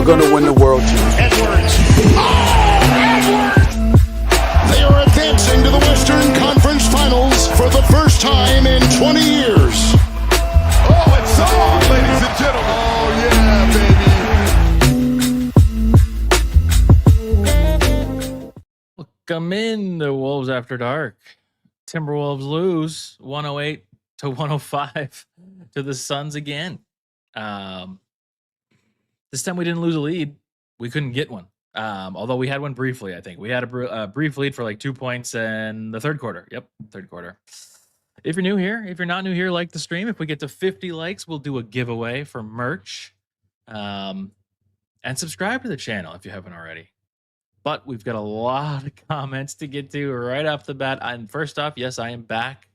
are going to win the world championship. Edwards. Oh, Edwards! They are advancing to the Western Conference Finals for the first time in 20 years. Oh, it's on, ladies and gentlemen. Oh, yeah, baby. Welcome in the Wolves After Dark. Timberwolves lose 108-105 to the Suns again. This time we didn't lose a lead. We couldn't get one. Although we had one briefly, I think. We had a brief lead for like 2 points in the third quarter. Yep, third quarter. If you're new here, if you're not new here, like the stream. If we get to 50 likes, we'll do a giveaway for merch. And subscribe to the channel if you haven't already. But we've got a lot of comments to get to right off the bat. And first off, yes, I am back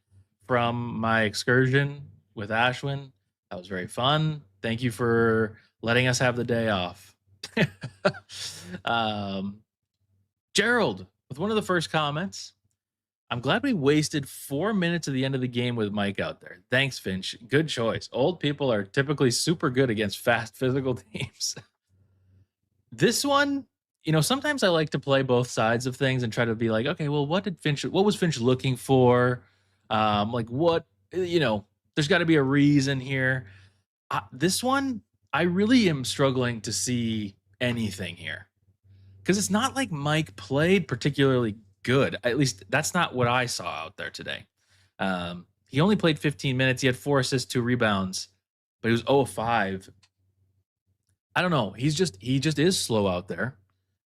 from my excursion with Ashwin. That was very fun. Thank you for letting us have the day off. Gerald, with one of the first comments, I'm glad we wasted 4 minutes at the end of the game with Mike out there. Thanks, Finch. Good choice. Old people are typically super good against fast physical teams. This one, you know, sometimes I like to play both sides of things and try to be like, okay, well, what was Finch looking for? Like what, you know, there's got to be a reason here. This one, I really am struggling to see anything here because it's not like Mike played particularly good. At least that's not what I saw out there today. He only played 15 minutes. He had 4 assists, 2 rebounds, but he was 0 of 5. I don't know. He just is slow out there.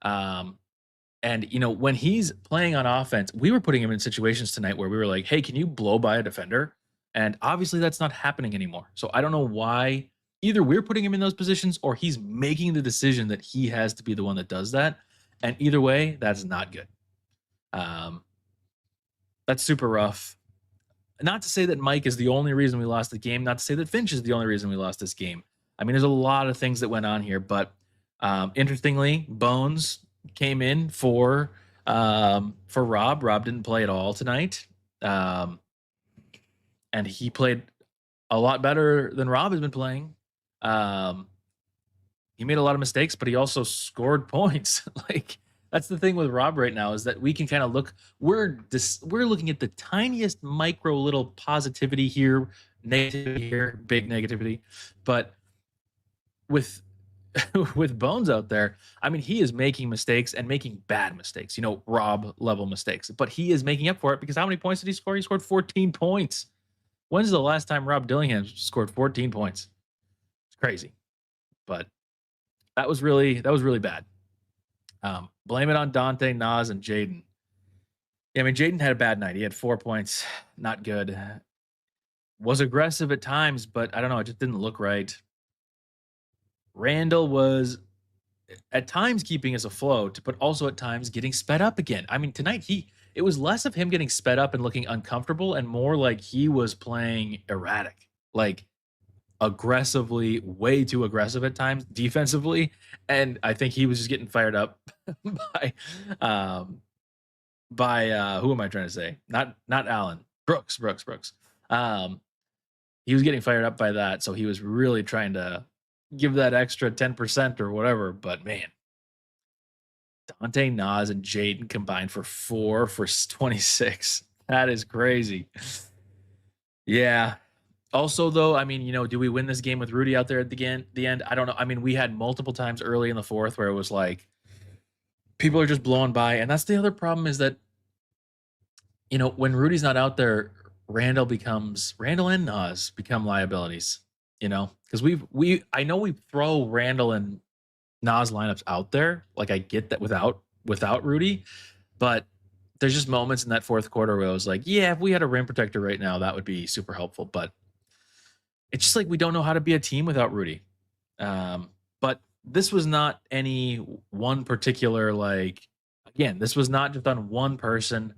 And you know, when he's playing on offense, we were putting him in situations tonight where we were like, hey, can you blow by a defender? And obviously that's not happening anymore. So I don't know why either we're putting him in those positions or he's making the decision that he has to be the one that does that. And either way, that's not good. That's super rough. Not to say that Mike is the only reason we lost the game. Not to say that Finch is the only reason we lost this game. I mean, there's a lot of things that went on here, but interestingly, Bones came in for Rob. Rob didn't play at all tonight. And he played a lot better than Rob has been playing. He made a lot of mistakes, but he also scored points. Like that's the thing with Rob right now is that we can kind of look. We're looking at the tiniest micro little positivity here, negativity here, big negativity, but with Bones out there, I mean, he is making mistakes and making bad mistakes. You know, Rob level mistakes, but he is making up for it because how many points did he score? He scored 14 points. When's the last time Rob Dillingham scored 14 points? It's crazy, but that was really bad. Blame it on Dante, Nas, and Jaden. Yeah, I mean, Jaden had a bad night. He had 4 points, not good. Was aggressive at times, but I don't know. It just didn't look right. Randall was at times keeping us afloat, but also at times getting sped up again. I mean, tonight it was less of him getting sped up and looking uncomfortable and more like he was playing erratic, like aggressively, way too aggressive at times defensively. And I think he was just getting fired up by who am I trying to say? Not Allen, Brooks. He was getting fired up by that. So he was really trying to give that extra 10% or whatever. But man, Dante, Nas, and Jaden combined for 4 for 26. That is crazy. Yeah. Also, though, I mean, you know, do we win this game with Rudy out there at the end? I don't know. I mean, we had multiple times early in the fourth where it was like people are just blowing by. And that's the other problem is that, you know, when Rudy's not out there, Randall and Nas become liabilities, you know, because I know we throw Randall and Nas lineups out there. Like I get that without Rudy, but there's just moments in that fourth quarter where I was like, yeah, if we had a rim protector right now, that would be super helpful. But it's just like we don't know how to be a team without Rudy. But this was not any one particular, like, again, this was not just on one person.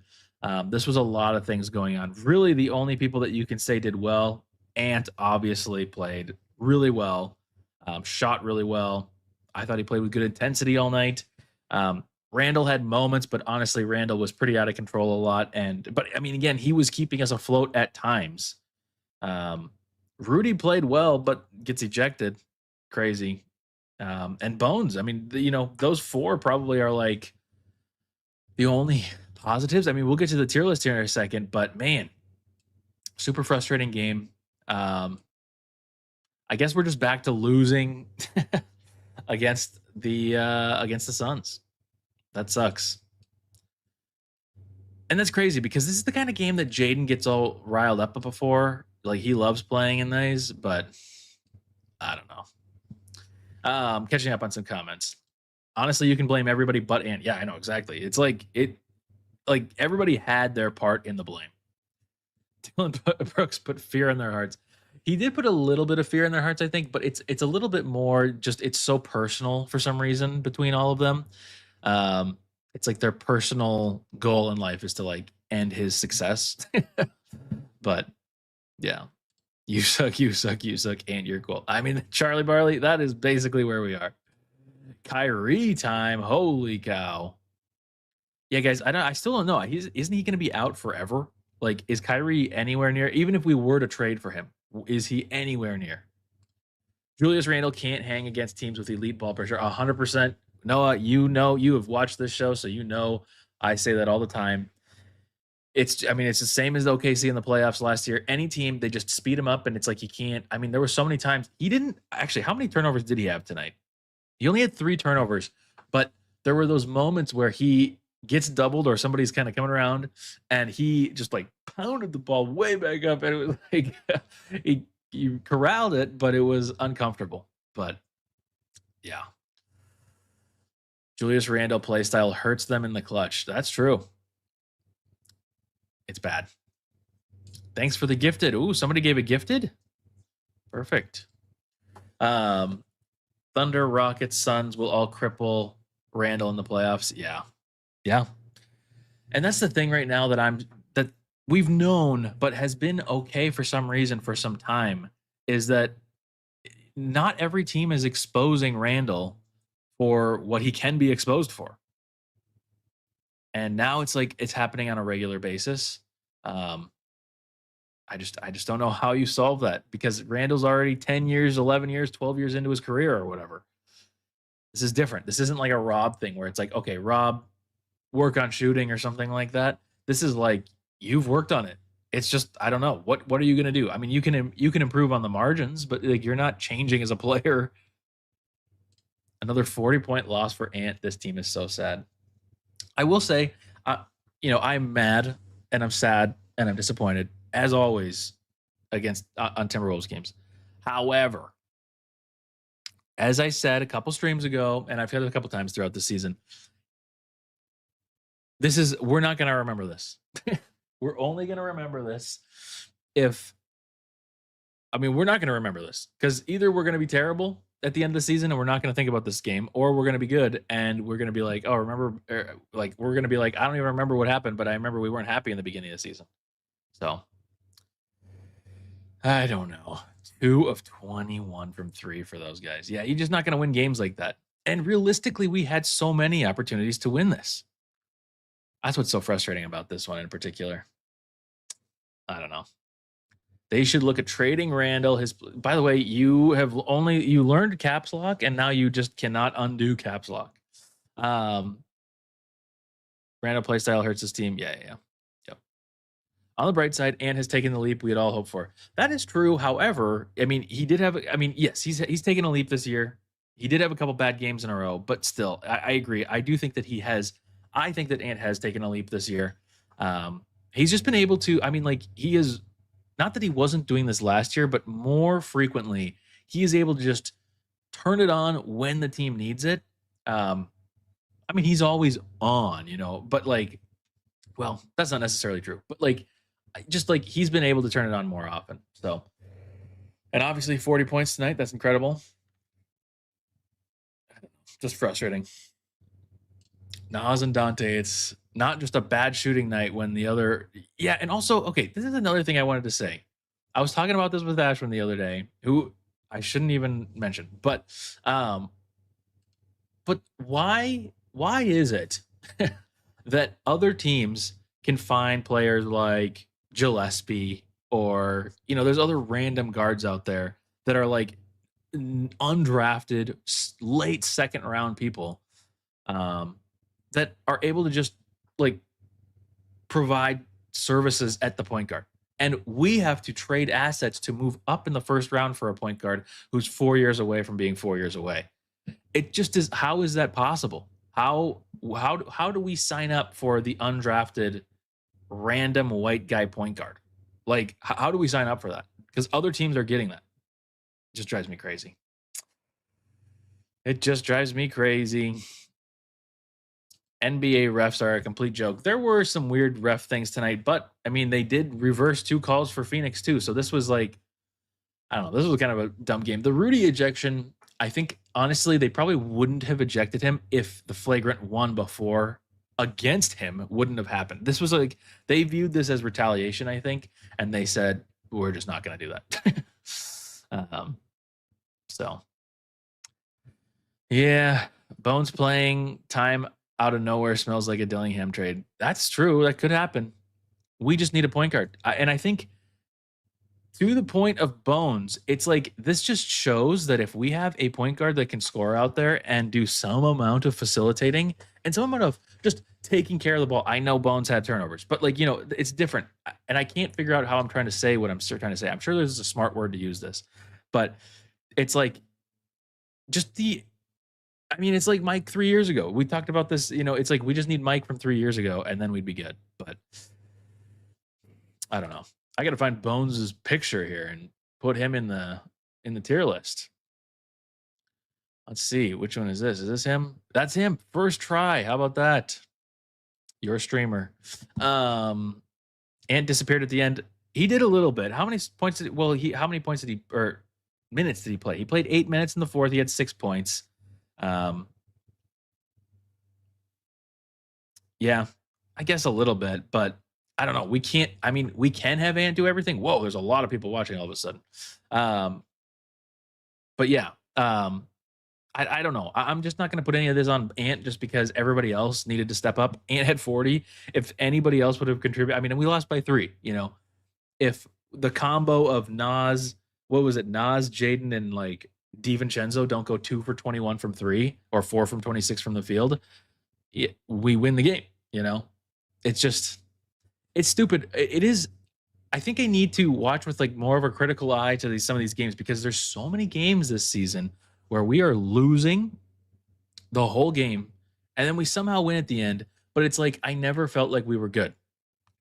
This was a lot of things going on. Really, the only people that you can say did well, Ant obviously played really well, shot really well. I thought he played with good intensity all night. Randall had moments, but honestly, Randall was pretty out of control a lot. But I mean, again, he was keeping us afloat at times. Rudy played well, but gets ejected. Crazy. And Bones. I mean, those four probably are like the only positives. I mean, we'll get to the tier list here in a second, but man, super frustrating game. I guess we're just back to losing against the Suns. That sucks. And that's crazy because this is the kind of game that Jaden gets all riled up before. Like he loves playing in these, but I don't know. Catching up on some comments. Honestly, you can blame everybody but Ant. Yeah, I know exactly. It's like everybody had their part in the blame. Dylan Brooks put fear in their hearts. He did put a little bit of fear in their hearts, I think, but it's a little bit more just it's so personal for some reason between all of them. It's like their personal goal in life is to like end his success. But yeah, you suck, and you're cool. I mean, Charlie Barley, that is basically where we are. Kyrie time. Holy cow. Yeah, guys, I still don't know. Isn't he going to be out forever? Like, is Kyrie anywhere near? Even if we were to trade for him, is he anywhere near? Julius Randle can't hang against teams with elite ball pressure. 100%. Noah, you have watched this show, so I say that all the time. It's the same as OKC in the playoffs last year. Any team, they just speed him up, and it's like he can't. I mean, there were so many times he didn't actually. How many turnovers did he have tonight? He only had 3 turnovers, but there were those moments where he gets doubled or somebody's kind of coming around, and he just like pounded the ball way back up, and it was like he corralled it, but it was uncomfortable. But yeah. Julius Randle play style hurts them in the clutch. That's true. It's bad. Thanks for the gifted. Ooh, somebody gave a gifted? Perfect. Thunder, Rockets, Suns will all cripple Randle in the playoffs. Yeah. Yeah. And that's the thing right now that we've known, but has been okay for some reason for some time, is that not every team is exposing Randle for what he can be exposed for. And now it's like it's happening on a regular basis. I just don't know how you solve that because Randall's already 10 years, 11 years, 12 years into his career or whatever. This is different. This isn't like a Rob thing where it's like, okay, Rob, work on shooting or something like that. This is like you've worked on it. It's just I don't know what are you going to do? I mean, you can improve on the margins, but like you're not changing as a player. Another 40-point loss for Ant. This team is so sad. I will say, I'm mad and I'm sad and I'm disappointed as always against on Timberwolves games. However, as I said a couple streams ago, and I've said it a couple times throughout the season, we're not going to remember this. We're only going to remember this we're not going to remember this because either we're going to be terrible at the end of the season and we're not going to think about this game, or we're going to be good and we're going to be like, oh, remember, like we're going to be like, I don't even remember what happened, but I remember we weren't happy in the beginning of the season. So I don't know. 2 of 21 from 3 for those guys. Yeah, you're just not going to win games like that. And realistically, we had so many opportunities to win this. That's what's so frustrating about this one in particular. I don't know. They should look at trading Randall. By the way, you learned caps lock, and now you just cannot undo caps lock. Randall playstyle hurts his team. Yeah. Yep. On the bright side, Ant has taken the leap we had all hoped for. That is true. However, I mean, yes, he's taken a leap this year. He did have a couple bad games in a row, but still, I agree. I do think that I think that Ant has taken a leap this year. He's just been able to. I mean, like he is. Not that he wasn't doing this last year, but more frequently, he is able to just turn it on when the team needs it. I mean, he's always on, but like, well, that's not necessarily true, but like, just like he's been able to turn it on more often. So, and obviously 40 points tonight. That's incredible. Just frustrating. Nas and Dante, it's not just a bad shooting night when the other. Yeah, and also, okay, this is another thing I wanted to say. I was talking about this with Ashwin the other day, who I shouldn't even mention, but why is it that other teams can find players like Gillespie or there's other random guards out there that are like undrafted late second round people that are able to just like provide services at the point guard. And we have to trade assets to move up in the first round for a point guard who's 4 years away from being 4 years away. It just is. How is that possible? How do we sign up for the undrafted random white guy point guard? Like, how do we sign up for that? Because other teams are getting that. It just drives me crazy. It just drives me crazy. NBA refs are a complete joke. There were some weird ref things tonight, but I mean, they did reverse 2 calls for Phoenix too. So this was like, I don't know, this was kind of a dumb game. The Rudy ejection, I think honestly, they probably wouldn't have ejected him if the flagrant one before against him wouldn't have happened. This was like, they viewed this as retaliation, I think, and they said, we're just not going to do that. So, yeah, Bones playing time out of nowhere smells like a Dillingham trade. That's true. That could happen. We just need a point guard. And I think to the point of Bones, it's like this just shows that if we have a point guard that can score out there and do some amount of facilitating and some amount of just taking care of the ball. I know Bones had turnovers, but like, you know, it's different. And I can't figure out how I'm trying to say what I'm trying to say. I'm sure there's a smart word to use this, but it's like just I mean, it's like Mike 3 years ago. We talked about this, you know, it's like we just need Mike from 3 years ago and then we'd be good. But I don't know. I got to find Bones's picture here and put him in the tier list. Let's see, which one is this? Is this him? That's him. First try. How about that? You're a streamer. Ant disappeared at the end. He did a little bit. How many points did how many points did he or minutes did he play? He played 8 minutes in the fourth. He had 6 points. Yeah, I guess a little bit, but I don't know. We can't, I mean, we can have Ant do everything. Whoa, there's a lot of people watching all of a sudden. But yeah, I don't know. I'm just not going to put any of this on Ant just because everybody else needed to step up. Ant had 40. If anybody else would have contributed, I mean, we lost by 3, you know, if the combo of Nas, what was it? Nas, Jaden, and like DiVincenzo don't go 2 for 21 from 3 or 4 from 26 from the field, we win the game. You know, it's just, it's stupid. It is. I think I need to watch with like more of a critical eye to some of these games because there's so many games this season where we are losing the whole game and then we somehow win at the end. But it's like I never felt like we were good.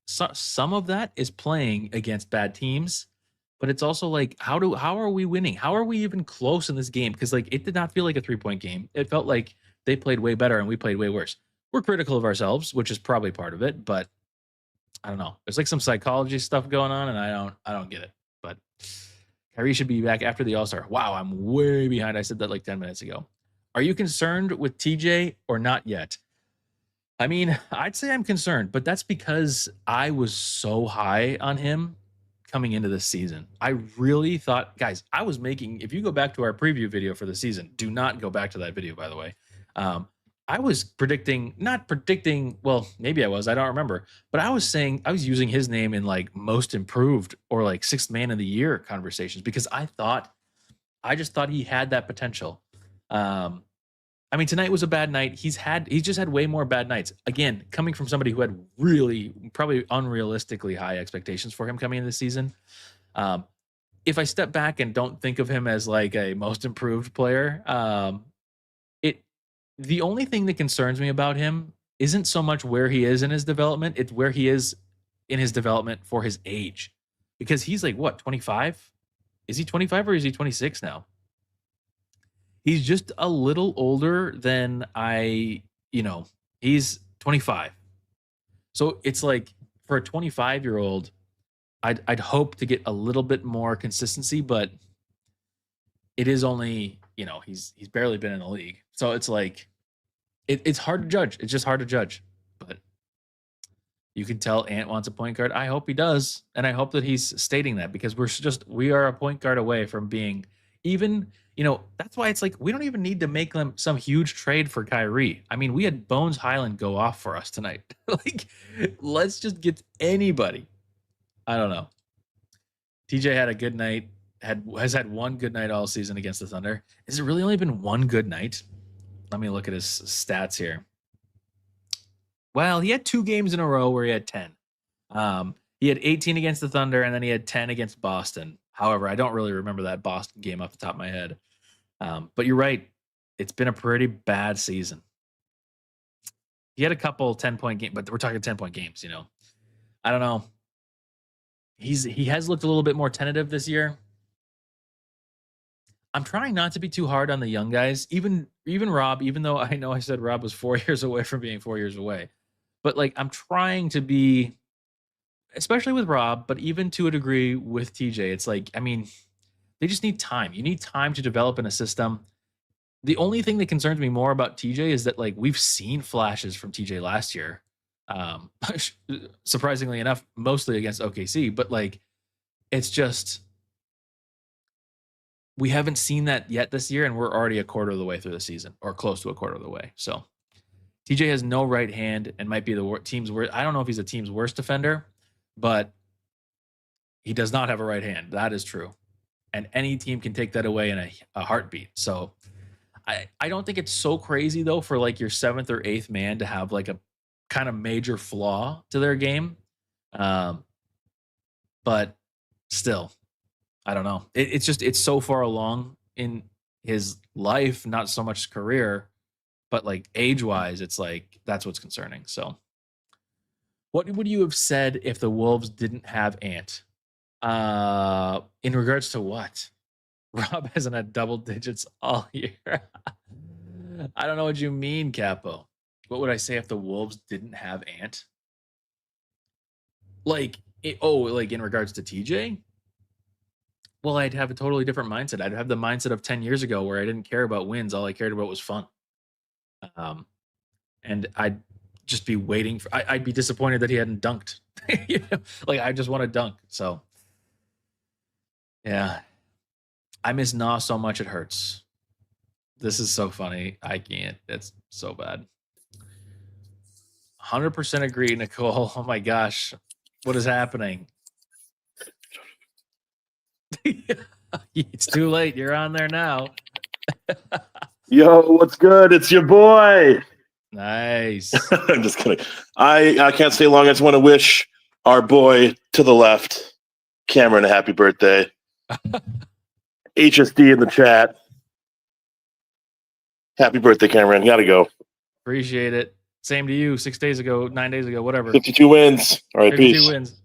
So, some of that is playing against bad teams, but it's also like how are we winning? How are we even close in this game? Because like it did not feel like a 3-point game. It felt like they played way better and we played way worse. We're critical of ourselves, which is probably part of it, but I don't know. There's like some psychology stuff going on, and I don't get it. But Kyrie should be back after the All-Star. Wow, I'm way behind. I said that like 10 minutes ago. Are you concerned with TJ or not yet? I mean, I'd say I'm concerned, but that's because I was so high on him coming into this season. I really thought, guys, I was making, if you go back to our preview video for the season, do not go back to that video, by the way. I was not predicting, well, maybe I was, I don't remember, but I was saying, I was using his name in like most improved or like 6th man of the year conversations because I just thought he had that potential. I mean, tonight was a bad night. He's just had way more bad nights. Again, coming from somebody who had really, probably unrealistically high expectations for him coming in this season. If I step back and don't think of him as like a most improved player, the only thing that concerns me about him isn't so much where he is in his development. It's where he is in his development for his age. Because he's like, what, 25? Is he 25 or is he 26 now? He's just a little older than he's 25. So it's like for a 25-year-old, I'd hope to get a little bit more consistency, but it is only, he's barely been in the league. So it's like, it's hard to judge. It's just hard to judge. But you can tell Ant wants a point guard. I hope he does. And I hope that he's stating that because we are a point guard away from being even, that's why it's like, we don't even need to make them some huge trade for Kyrie. I mean, we had Bones Highland go off for us tonight. Like, let's just get anybody. I don't know. TJ had a good night. has had one good night all season against the Thunder. Has it really only been one good night? Let me look at his stats here. Well, he had 2 games in a row where he had 10. He had 18 against the Thunder, and then he had 10 against Boston. However, I don't really remember that Boston game off the top of my head. But you're right. It's been a pretty bad season. He had a couple 10-point games, but we're talking 10-point games, you know. I don't know. He has looked a little bit more tentative this year. I'm trying not to be too hard on the young guys, even Rob, even though I know I said Rob was 4 years away from being 4 years away. But like I'm trying to be, especially with Rob, but even to a degree with TJ, it's like, I mean, they just need time. You need time to develop in a system. The only thing that concerns me more about TJ is that like we've seen flashes from TJ last year. Surprisingly enough, mostly against OKC, but like it's just we haven't seen that yet this year, and we're already a quarter of the way through the season, or close to a quarter of the way. So TJ has no right hand and might be the team's worst. I don't know if he's a team's worst defender, but he does not have a right hand. That is true. And any team can take that away in a heartbeat. So I don't think it's so crazy, though, for like your 7th or 8th man to have like a kind of major flaw to their game. But still, I don't know. It's so far along in his life, not so much his career, but like age-wise, it's like that's what's concerning. So what would you have said if the Wolves didn't have Ant? In regards to what? Rob hasn't had double digits all year. I don't know what you mean, Capo. What would I say if the Wolves didn't have Ant? Like, like in regards to TJ? Well, I'd have a totally different mindset. I'd have the mindset of 10 years ago where I didn't care about wins. All I cared about was fun. And I'd just be waiting for, I'd be disappointed that he hadn't dunked. You know? Like, I just want to dunk. So, yeah. I miss Nah so much it hurts. This is so funny. I can't. It's so bad. 100% agree, Nicole. Oh my gosh. What is happening? It's too late. You're on there now. Yo, what's good? It's your boy. Nice. I'm just kidding. I can't stay long. I just want to wish our boy to the left, Cameron, a happy birthday. HSD in the chat. Happy birthday, Cameron. Gotta go. Appreciate it. Same to you. 6 days ago, 9 days ago, whatever. 52 wins. All right, 52 peace. wins.